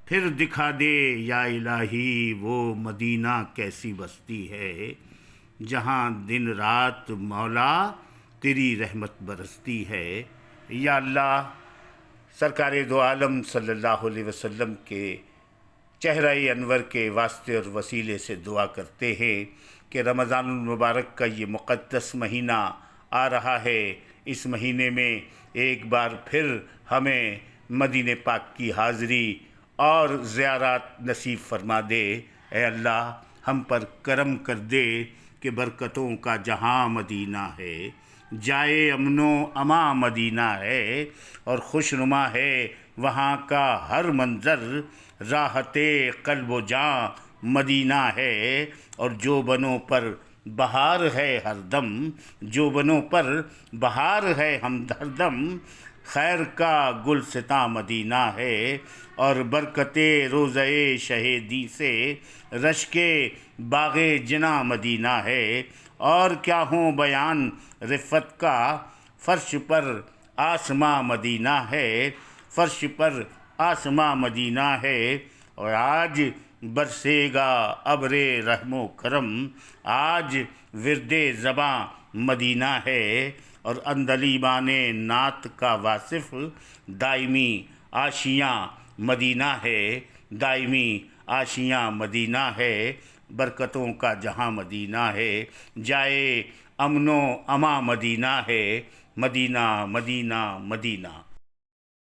پھر دکھا دے یا الہی وہ مدینہ کیسی بستی ہے جہاں دن رات مولا تیری رحمت برستی ہے۔ یا اللہ، سرکار دو عالم صلی اللہ علیہ وسلم کے چہرہ انور کے واسطے اور وسیلے سے دعا کرتے ہیں کہ رمضان المبارک کا یہ مقدس مہینہ آ رہا ہے، اس مہینے میں ایک بار پھر ہمیں مدینہ پاک کی حاضری اور زیارات نصیب فرما دے۔ اے اللہ، ہم پر کرم کر دے کہ برکتوں کا جہاں مدینہ ہے، جائے امن و امان مدینہ ہے، اور خوش نما ہے وہاں کا ہر منظر، راحت قلب و جاں مدینہ ہے، اور جو بنوں پر بہار ہے ہر دم، جو بنوں پر بہار ہے ہر دم، خیر کا گلستاں مدینہ ہے، اور برکت روضہ شہیدی سے رشک باغ جناں مدینہ ہے۔ اور کیا ہوں بیان رفت کا، فرش پر آسماں مدینہ ہے، فرش پر آسماں مدینہ ہے، اور آج برسے گا ابر رحم و کرم، آج ورد زباں مدینہ ہے، اور عندلیبان نعت کا واصف دائمی آشیاں مدینہ ہے، دائمی آشیاں مدینہ ہے، برکتوں کا جہاں مدینہ ہے، جائے امن و امان مدینہ ہے، مدینہ مدینہ مدینہ۔